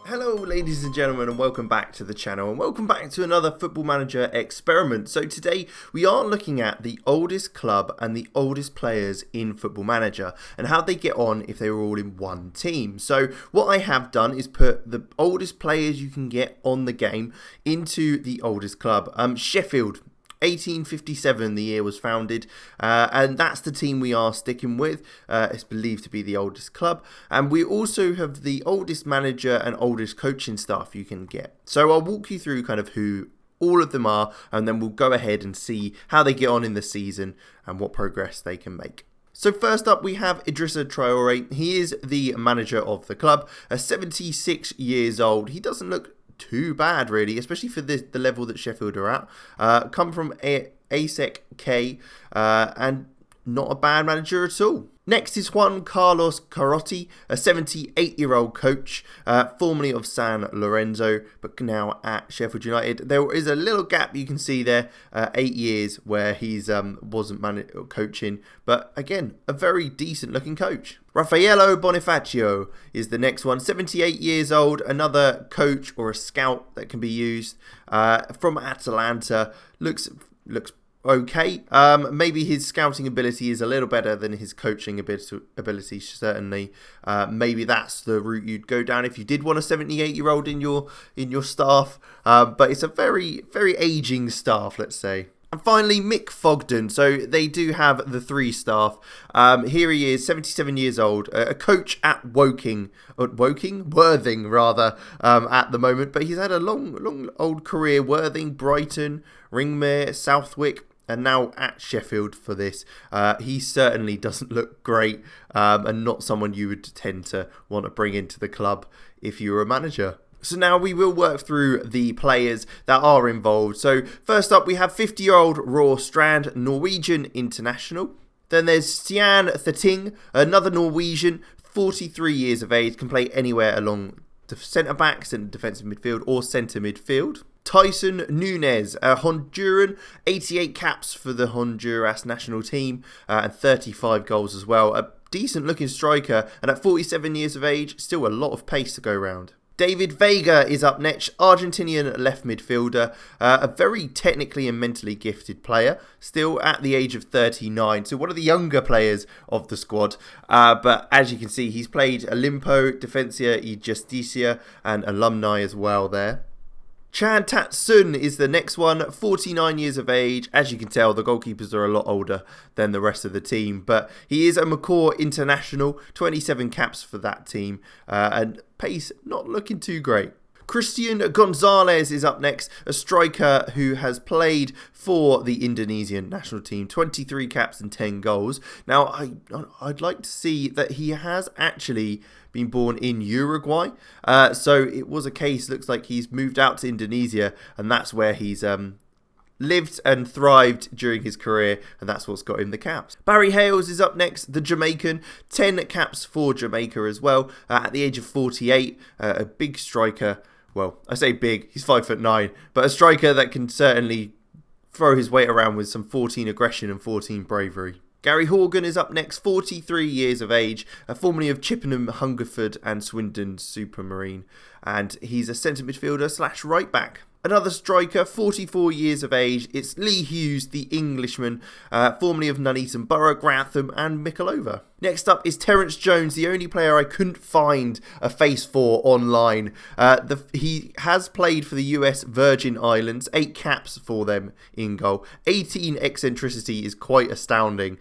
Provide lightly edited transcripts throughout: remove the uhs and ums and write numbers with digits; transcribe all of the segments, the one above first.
Hello ladies and gentlemen, and welcome back to the channel, and welcome back to another Football Manager experiment. So today we are looking at the oldest club and the oldest players in Football Manager and how they get on if they were all in one team. So what I have done is put the oldest players you can get on the game into the oldest club. Sheffield, 1857 the year was founded, and that's the team we are sticking with. It's believed to be the oldest club, and we also have the oldest manager and oldest coaching staff you can get. So I'll walk you through kind of who all of them are, and then we'll go ahead and see how they get on in the season and what progress they can make. So first up we have Idrissa Traore. He is the manager of the club, 76 years old. He doesn't look too bad really, especially for the level that Sheffield are at. Come from ASEC K, and not a bad manager at all. Next is Juan Carlos Carotti, a 78-year-old coach, formerly of San Lorenzo, but now at Sheffield United. There is a little gap you can see there, 8 years where he's wasn't coaching, but again, a very decent-looking coach. Rafaelo Bonifacio is the next one, 78 years old, another coach or a scout that can be used, from Atalanta. Looks okay. Maybe his scouting ability is a little better than his coaching ability, certainly. Maybe that's the route you'd go down if you did want a 78-year-old in your staff. But it's a very, very aging staff, let's say. And finally, Mick Fogdon. So they do have the three staff. Here he is, 77 years old, a coach at Worthing, at the moment. But he's had a long old career. Worthing, Brighton, Ringmere, Southwick, and now at Sheffield for this. He certainly doesn't look great, and not someone you would tend to want to bring into the club if you were a manager. So now we will work through the players that are involved. So first up we have 50-year-old Roar Strand, Norwegian international. Then there's Stian Thetting, another Norwegian, 43 years of age, can play anywhere along the centre-back, centre defensive midfield or centre midfield. Tyson Nunes, a Honduran, 88 caps for the Honduras national team, and 35 goals as well. A decent looking striker, and at 47 years of age, still a lot of pace to go around. David Vega is up next, Argentinian left midfielder, a very technically and mentally gifted player, still at the age of 39, so one of the younger players of the squad, but as you can see he's played Olimpo, Defensa y Justicia and Alumni as well there. Chan Tatsun is the next one, 49 years of age. As you can tell, the goalkeepers are a lot older than the rest of the team, but he is a McCaw international, 27 caps for that team, and pace not looking too great. Christian Gonzalez is up next, a striker who has played for the Indonesian national team, 23 caps and 10 goals. Now, I'd like to see that he has actually been born in Uruguay, so it was a case, looks like he's moved out to Indonesia, and that's where he's lived and thrived during his career, and that's what's got him the caps. Barry Hales is up next, the Jamaican, 10 caps for Jamaica as well, at the age of 48, a big striker. Well, I say big, he's 5'9", but a striker that can certainly throw his weight around with some 14 aggression and 14 bravery. Gary Horgan is up next, 43 years of age, formerly of Chippenham, Hungerford and Swindon Supermarine, and he's a centre midfielder / right back. Another striker, 44 years of age, it's Lee Hughes, the Englishman, formerly of Nuneaton Borough, Grantham and Micklova. Next up is Terence Jones, the only player I couldn't find a face for online. He has played for the US Virgin Islands, 8 caps for them in goal. 18 eccentricity is quite astounding.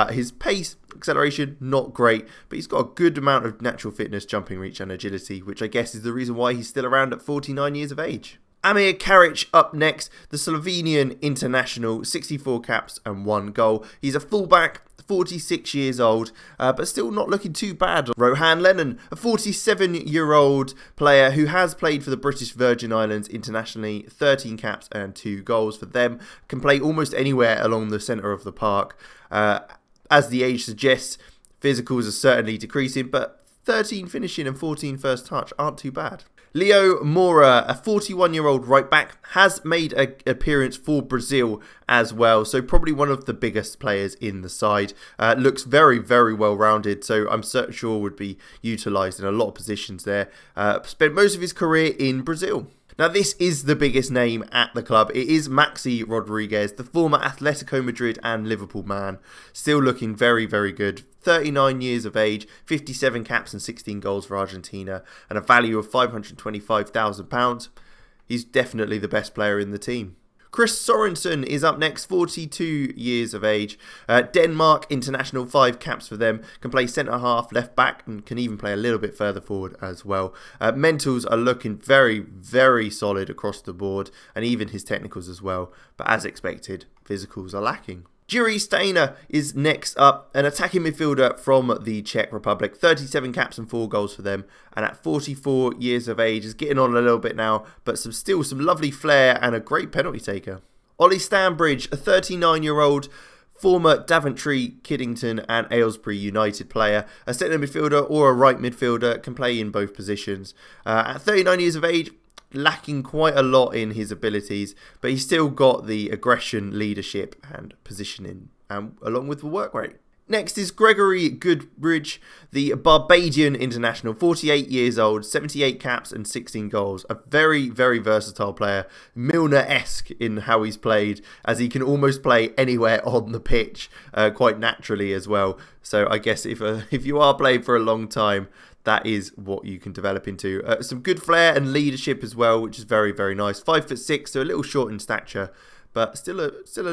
His pace, acceleration, not great, but he's got a good amount of natural fitness, jumping reach and agility, which I guess is the reason why he's still around at 49 years of age. Amir Carrich up next, the Slovenian international, 64 caps and 1 goal. He's a fullback, 46 years old, but still not looking too bad. Rohan Lennon, a 47-year-old player who has played for the British Virgin Islands internationally, 13 caps and 2 goals for them, can play almost anywhere along the centre of the park. As the age suggests, physicals are certainly decreasing, but 13 finishing and 14 first touch aren't too bad. Leo Mora, a 41-year-old right back, has made an appearance for Brazil as well, so probably one of the biggest players in the side. Looks very, very well rounded, so I'm sure would be utilised in a lot of positions there. Spent most of his career in Brazil. Now, this is the biggest name at the club. It is Maxi Rodriguez, the former Atletico Madrid and Liverpool man. Still looking very, very good. 39 years of age, 57 caps and 16 goals for Argentina, and a value of £525,000. He's definitely the best player in the team. Chris Sorensen is up next, 42 years of age. Denmark international, 5 caps for them. Can play centre-half, left-back, and can even play a little bit further forward as well. Mentals are looking very, very solid across the board, and even his technicals as well. But as expected, physicals are lacking. Jiri Steiner is next up, an attacking midfielder from the Czech Republic. 37 caps and 4 goals for them. And at 44 years of age, is getting on a little bit now, but still some lovely flair and a great penalty taker. Ollie Stanbridge, a 39-year-old former Daventry, Kiddington and Aylesbury United player. A centre midfielder or a right midfielder, can play in both positions. At 39 years of age, lacking quite a lot in his abilities, but he's still got the aggression, leadership and positioning, along with the work rate. Next is Gregory Goodbridge, the Barbadian international, 48 years old, 78 caps and 16 goals. A very, very versatile player, Milner-esque in how he's played, as he can almost play anywhere on the pitch, quite naturally as well. So I guess if you are playing for a long time, that is what you can develop into. Some good flair and leadership as well, which is very, very nice. 5'6", so a little short in stature, but still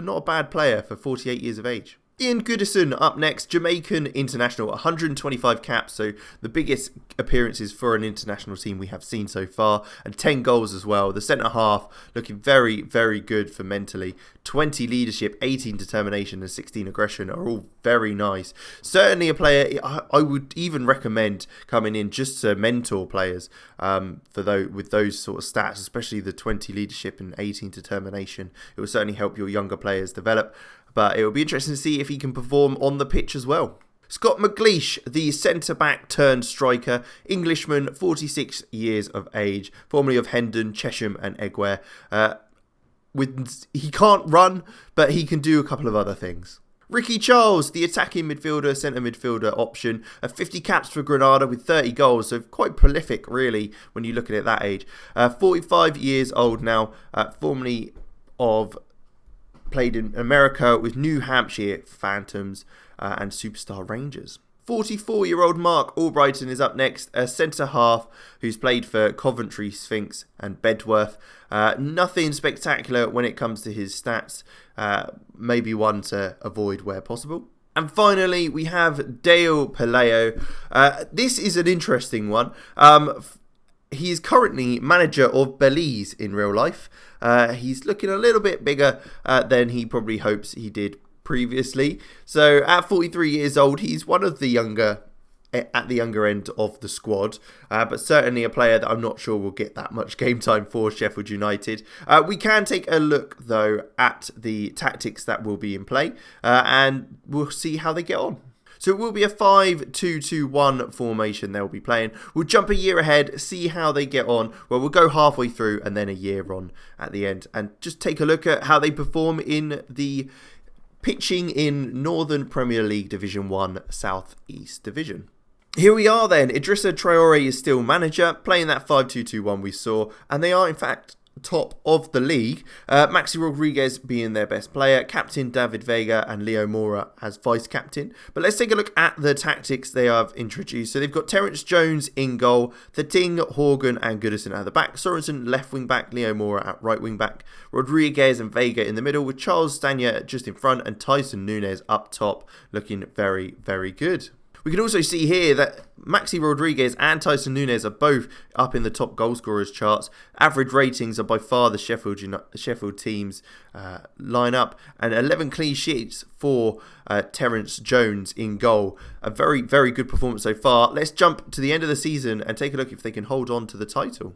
not a bad player for 48 years of age. Ian Goodison up next, Jamaican international, 125 caps, so the biggest appearances for an international team we have seen so far, and 10 goals as well. The centre-half looking very, very good for mentally. 20 leadership, 18 determination and 16 aggression are all very nice. Certainly a player I would even recommend coming in just to mentor players with those sort of stats, especially the 20 leadership and 18 determination. It will certainly help your younger players develop. But it will be interesting to see if he can perform on the pitch as well. Scott Mcglish, the centre-back turned striker, Englishman, 46 years of age, formerly of Hendon, Chesham and Egware. He can't run, but he can do a couple of other things. Ricky Charles, the attacking midfielder, centre midfielder option, 50 caps for Granada with 30 goals, so quite prolific really when you look at it at that age. 45 years old now, formerly of played in America with New Hampshire Phantoms and Superstar Rangers. 44-year-old Mark Albrighton is up next, a centre-half who's played for Coventry, Sphinx and Bedworth. Nothing spectacular when it comes to his stats, maybe one to avoid where possible. And finally, we have Dale Paleo. This is an interesting one. He is currently manager of Belize in real life. He's looking a little bit bigger than he probably hopes he did previously. So at 43 years old, he's one of the younger end of the squad, but certainly a player that I'm not sure will get that much game time for Sheffield United. We can take a look though at the tactics that will be in play, and we'll see how they get on. So it will be a 5-2-2-1 formation they'll be playing. We'll jump a year ahead, see how they get on. Well, we'll go halfway through and then a year on at the end. And just take a look at how they perform in the pitching in Northern Premier League Division 1 South East Division. Here we are then. Idrissa Traore is still manager, playing that 5-2-2-1 we saw. And they are in fact top of the league. Maxi Rodriguez being their best player, captain David Vega and Leo Mora as vice captain. But let's take a look at the tactics they have introduced. So they've got Terence Jones in goal, Ting, Horgan and Goodison at the back, Sorensen left wing back, Leo Mora at right wing back, Rodriguez and Vega in the middle with Charles Stanya just in front and Tyson Nunes up top, looking very, very good. We can also see here that Maxi Rodriguez and Tyson Nunes are both up in the top goal scorers charts. Average ratings are by far the Sheffield team's line-up, and 11 clean sheets for Terence Jones in goal. A very, very good performance so far. Let's jump to the end of the season and take a look if they can hold on to the title.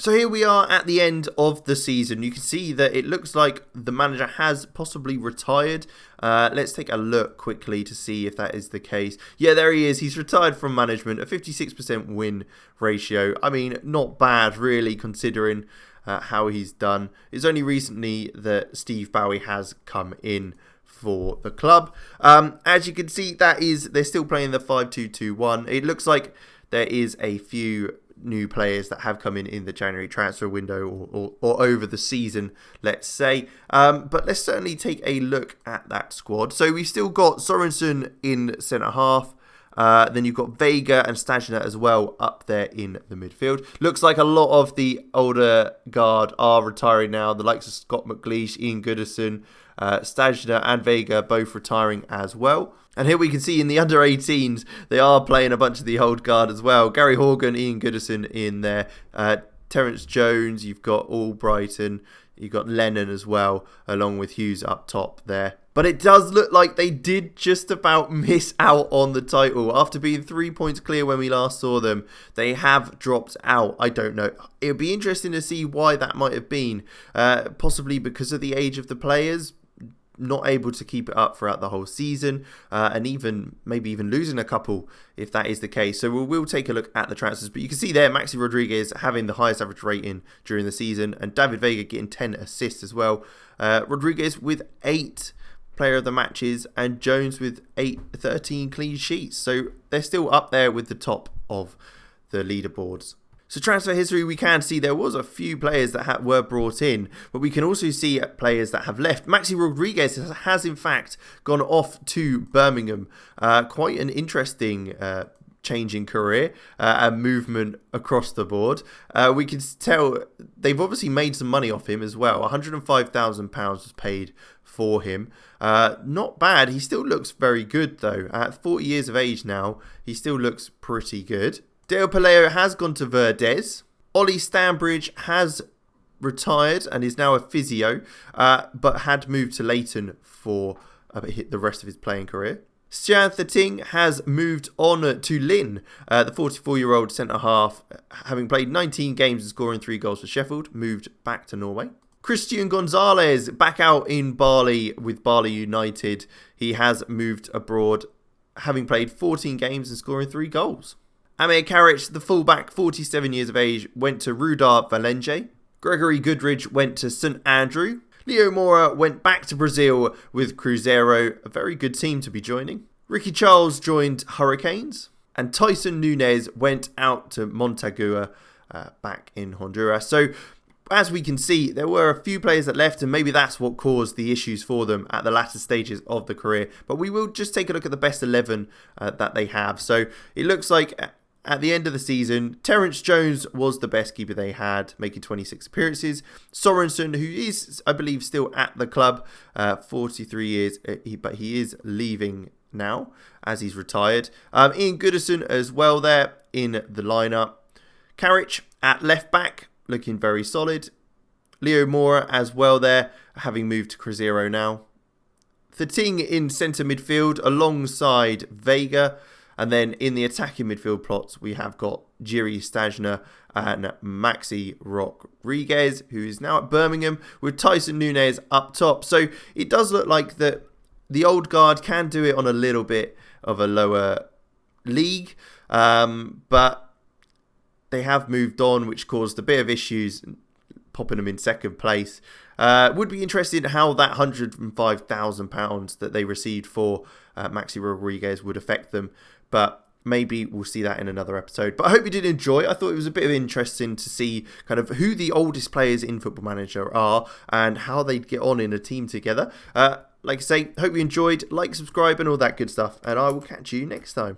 So here we are at the end of the season. You can see that it looks like the manager has possibly retired. Let's take a look quickly to see if that is the case. Yeah, there he is. He's retired from management. A 56% win ratio. I mean, not bad really considering how he's done. It's only recently that Steve Bowie has come in for the club. As you can see, they're still playing the 5-2-2-1. It looks like there is a few new players that have come in the January transfer window or over the season, let's say. But let's certainly take a look at that squad. So we've still got Sorensen in centre half. Then you've got Vega and Stajner as well up there in the midfield. Looks like a lot of the older guard are retiring now. The likes of Scott Mcglish, Ian Goodison, Stajner and Vega both retiring as well. And here we can see in the under-18s, they are playing a bunch of the old guard as well. Gary Horgan, Ian Goodison in there. Terence Jones, you've got Albrighton, you've got Lennon as well, along with Hughes up top there. But it does look like they did just about miss out on the title. After being 3 points clear when we last saw them, they have dropped out. I don't know. It would be interesting to see why that might have been. Possibly because of the age of the players. Not able to keep it up throughout the whole season, and maybe even losing a couple if that is the case. So we'll take a look at the transfers. But you can see there Maxi Rodriguez having the highest average rating during the season, and David Vega getting 10 assists as well. Rodriguez with 8 player of the matches, and Jones with 13 clean sheets. So they're still up there with the top of the leaderboards. So transfer history, we can see there was a few players that were brought in, but we can also see players that have left. Maxi Rodriguez has in fact gone off to Birmingham. Quite an interesting change in career and movement across the board. We can tell they've obviously made some money off him as well. £105,000 was paid for him. Not bad. He still looks very good though. At 40 years of age now, he still looks pretty good. Paleo has gone to Verdes. Ollie Stanbridge has retired and is now a physio, but had moved to Leighton for the rest of his playing career. Sian Thating has moved on to Lynn, the 44-year-old centre-half, having played 19 games and scoring 3 goals for Sheffield, moved back to Norway. Christian Gonzalez, back out in Bali with Bali United. He has moved abroad, having played 14 games and scoring 3 goals. Amir Carrich, the fullback, 47 years of age, went to Rudar Valenge. Gregory Goodridge went to St Andrew. Leo Mora went back to Brazil with Cruzeiro, a very good team to be joining. Ricky Charles joined Hurricanes. And Tyson Nunes went out to Montagua back in Honduras. So as we can see, there were a few players that left, and maybe that's what caused the issues for them at the latter stages of the career. But we will just take a look at the best 11 that they have. So it looks like at the end of the season, Terence Jones was the best keeper they had, making 26 appearances. Sorensen, who is, I believe, still at the club, 43 years, but he is leaving now as he's retired. Ian Goodison as well there in the lineup. Carrich at left back, looking very solid. Leo Mora as well there, having moved to Cruzeiro now. Thating in centre midfield alongside Vega. And then in the attacking midfield plots, we have got Jiri Stajner and Maxi Rodriguez, who is now at Birmingham, with Tyson Nunes up top. So it does look like that the old guard can do it on a little bit of a lower league. But they have moved on, which caused a bit of issues, popping them in second place. Would be interested in how that £105,000 that they received for Maxi Rodriguez would affect them. But maybe we'll see that in another episode. But I hope you did enjoy. I thought it was a bit of interesting to see kind of who the oldest players in Football Manager are and how they'd get on in a team together. Like I say, hope you enjoyed. Like, subscribe and all that good stuff. And I will catch you next time.